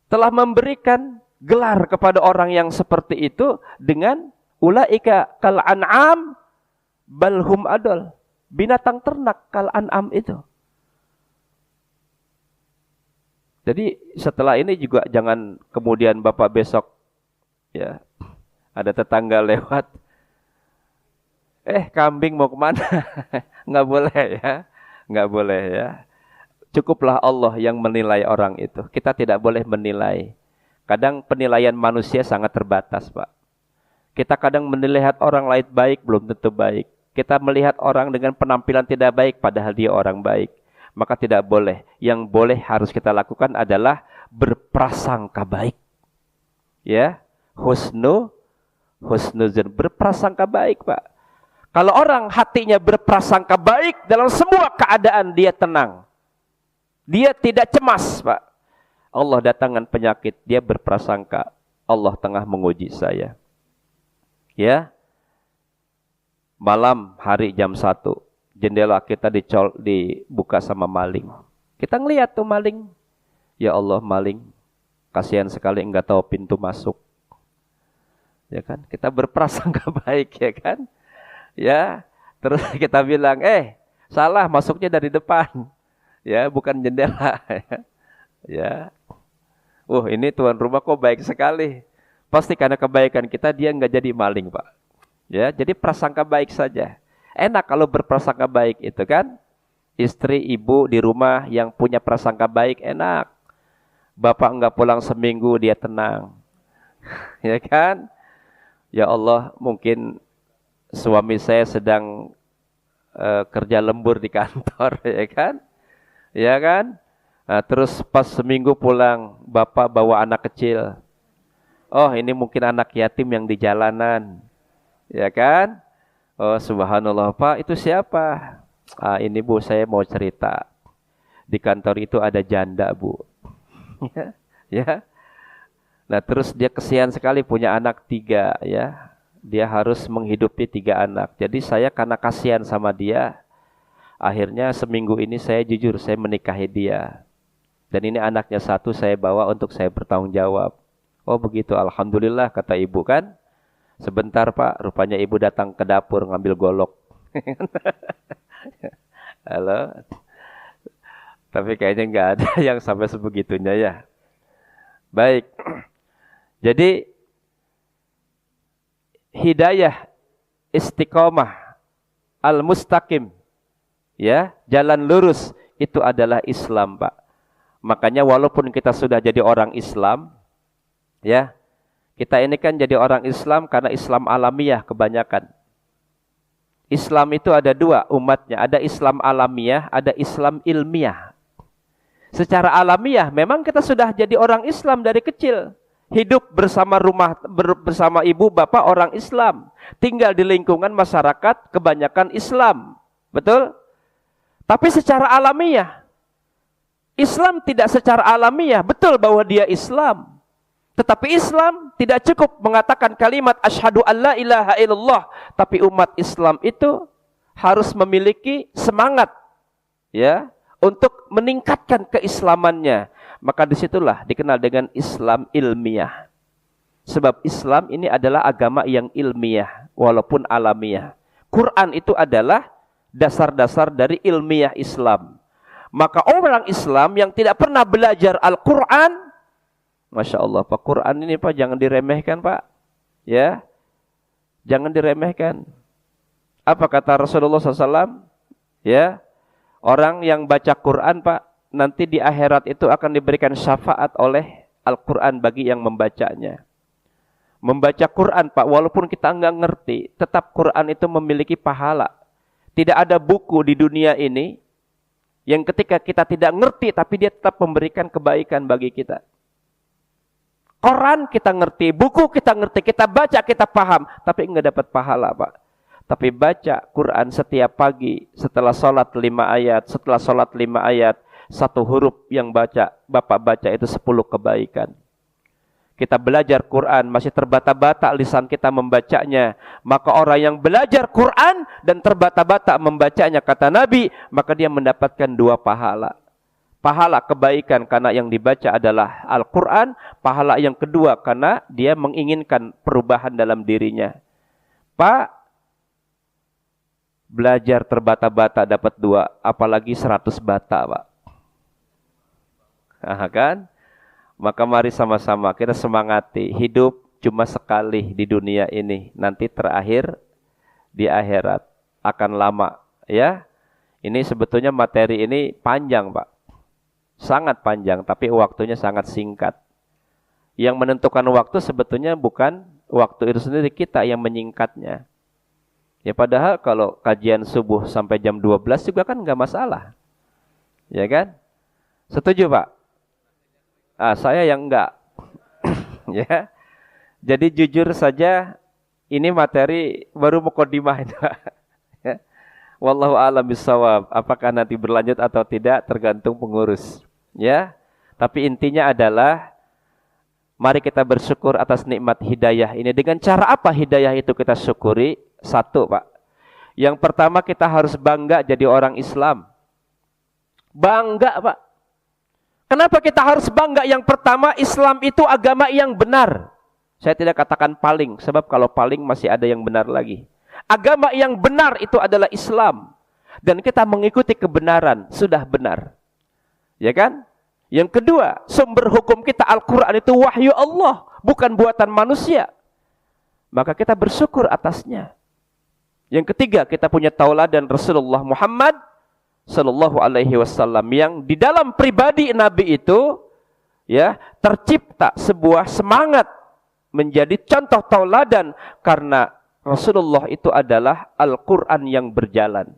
telah memberikan gelar kepada orang yang seperti itu dengan ulaika kal an'am balhum adol. Binatang ternak kal an'am itu. Jadi setelah ini juga jangan kemudian Bapak besok ya ada tetangga lewat, kambing mau kemana? Nggak boleh ya. Nggak boleh ya. Cukuplah Allah yang menilai orang itu. Kita tidak boleh menilai. Kadang penilaian manusia sangat terbatas, Pak. Kita kadang melihat orang lain baik, belum tentu baik. Kita melihat orang dengan penampilan tidak baik, padahal dia orang baik. Maka tidak boleh. Yang boleh harus kita lakukan adalah berprasangka baik. Ya, husnuzan, berprasangka baik, Pak. Kalau orang hatinya berprasangka baik, dalam semua keadaan dia tenang. Dia tidak cemas, Pak. Allah datangkan penyakit, dia berprasangka, Allah tengah menguji saya. Ya. Malam hari jam 1, jendela kita dibuka sama maling. Kita ngelihat tuh maling. Ya Allah, maling. Kasihan sekali enggak tahu pintu masuk. Ya kan? Kita berprasangka baik, ya kan? Ya, terus kita bilang, salah masuknya dari depan. Ya, bukan jendela. Ya. Ini tuan rumah kok baik sekali. Pasti karena kebaikan kita dia enggak jadi maling, Pak. Ya, jadi prasangka baik saja. Enak kalau berprasangka baik itu kan. Istri, ibu di rumah yang punya prasangka baik enak. Bapak enggak pulang seminggu dia tenang. Ya kan? Ya Allah, mungkin suami saya sedang kerja lembur di kantor, ya kan? Ya kan? Nah, terus pas seminggu pulang, bapak bawa anak kecil. Oh, ini mungkin anak yatim yang di jalanan. Ya kan? Oh, subhanallah, Pak, itu siapa? Ini Bu, saya mau cerita. Di kantor itu ada janda, Bu. Ya. Nah, terus dia kesian sekali punya anak 3, ya. Dia harus menghidupi 3 anak. Jadi saya karena kasihan sama dia, akhirnya seminggu ini saya jujur, saya menikahi dia. Dan ini anaknya 1 saya bawa untuk saya bertanggung jawab. Oh begitu, alhamdulillah kata ibu kan. Sebentar Pak, rupanya ibu datang ke dapur ngambil golok. Halo. Tapi kayaknya nggak ada yang sampai sebegitunya ya. Baik. Jadi hidayah istiqomah al-mustaqim, ya, jalan lurus itu adalah Islam, Pak. Makanya walaupun kita sudah jadi orang Islam, ya, kita ini kan jadi orang Islam karena Islam alamiah kebanyakan. Islam itu ada 2 umatnya, ada Islam alamiah, ada Islam ilmiah. Secara alamiah memang kita sudah jadi orang Islam dari kecil. Hidup bersama ibu bapak orang Islam, tinggal di lingkungan masyarakat kebanyakan Islam, betul? Tapi secara alamiah Islam tidak secara alamiah, betul bahwa dia Islam. Tetapi Islam tidak cukup mengatakan kalimat asyhadu alla ilaha illallah, tapi umat Islam itu harus memiliki semangat ya untuk meningkatkan keislamannya. Maka disitulah dikenal dengan Islam ilmiah. Sebab Islam ini adalah agama yang ilmiah walaupun alamiah. Quran itu adalah dasar-dasar dari ilmiah Islam. Maka orang Islam yang tidak pernah belajar Al-Quran, Masya Allah, Pak, Quran ini Pak jangan diremehkan Pak. Ya, jangan diremehkan. Apa kata Rasulullah SAW? Ya, orang yang baca Quran Pak, nanti di akhirat itu akan diberikan syafaat oleh Al-Quran bagi yang membacanya. Membaca Quran Pak, walaupun kita enggak ngerti, tetap Quran itu memiliki pahala. Tidak ada buku di dunia ini yang ketika kita tidak ngerti, tapi dia tetap memberikan kebaikan bagi kita. Quran kita ngerti, buku kita ngerti, kita baca, kita paham, tapi enggak dapat pahala Pak. Tapi baca Quran setiap pagi, setelah sholat 5 ayat, setelah sholat 5 ayat, satu huruf yang Bapak baca itu 10 kebaikan. Kita belajar Quran, masih terbata-bata lisan kita membacanya. Maka orang yang belajar Quran dan terbata-bata membacanya, kata Nabi, maka dia mendapatkan 2 pahala. Pahala kebaikan karena yang dibaca adalah Al-Quran. Pahala yang kedua karena dia menginginkan perubahan dalam dirinya. Pak, belajar terbata-bata dapat 2, apalagi 100 bata Pak. Kan? Maka mari sama-sama kita semangati, hidup cuma sekali di dunia ini, nanti terakhir di akhirat, akan lama ya. Ini sebetulnya materi ini panjang Pak, sangat panjang, tapi waktunya sangat singkat. Yang menentukan waktu sebetulnya bukan waktu itu sendiri, kita yang menyingkatnya. Ya padahal kalau kajian subuh sampai jam 12 juga kan nggak masalah, ya kan? Setuju Pak? Saya yang enggak. Ya. Jadi jujur saja ini materi baru mukadimah itu. Ya. Wallahu a'lam bishawab. Apakah nanti berlanjut atau tidak tergantung pengurus. Ya. Tapi intinya adalah mari kita bersyukur atas nikmat hidayah ini. Dengan cara apa hidayah itu kita syukuri? 1 Pak. Yang pertama kita harus bangga jadi orang Islam. Bangga Pak. Kenapa kita harus bangga? Yang pertama, Islam itu agama yang benar. Saya tidak katakan paling, sebab kalau paling masih ada yang benar lagi. Agama yang benar itu adalah Islam. Dan kita mengikuti kebenaran, sudah benar. Ya kan? Yang kedua, sumber hukum kita Al-Quran itu wahyu Allah, bukan buatan manusia. Maka kita bersyukur atasnya. Yang ketiga, kita punya tauladan Rasulullah Muhammad Sallallahu Alaihi Wasallam yang di dalam pribadi Nabi itu ya tercipta sebuah semangat menjadi contoh tauladan karena Rasulullah itu adalah Al-Quran yang berjalan.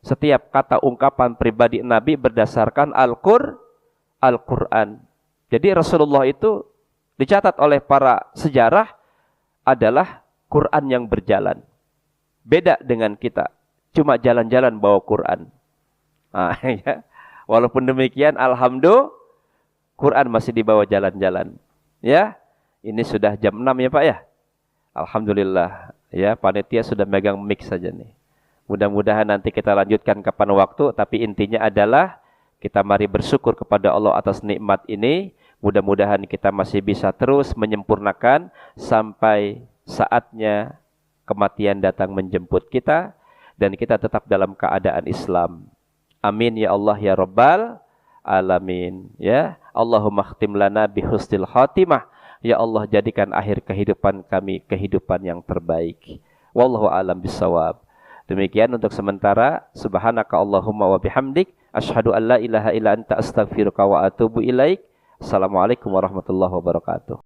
Setiap kata ungkapan pribadi Nabi berdasarkan Al-Quran. Jadi Rasulullah itu dicatat oleh para sejarah adalah Quran yang berjalan. Beda dengan kita, cuma jalan-jalan bawa Quran. Ya. Walaupun demikian, alhamdulillah, Quran masih dibawa jalan-jalan. Ya, ini sudah jam 6 ya Pak ya. Alhamdulillah, ya panitia sudah megang mic saja nih. Mudah-mudahan nanti kita lanjutkan kapan waktu, tapi intinya adalah kita mari bersyukur kepada Allah atas nikmat ini. Mudah-mudahan kita masih bisa terus menyempurnakan sampai saatnya kematian datang menjemput kita dan kita tetap dalam keadaan Islam. Amin ya Allah ya Rabbal Alamin. Ya, Allahumma khtim lana bihusnil khatimah. Ya Allah, jadikan akhir kehidupan kami kehidupan yang terbaik. Wallahu a'lam bissawab. Demikian untuk sementara. Subhanaka Allahumma wa bihamdik, asyhadu an la ilaha illa anta astaghfiruka wa atubu ilaik. Assalamualaikum warahmatullahi wabarakatuh.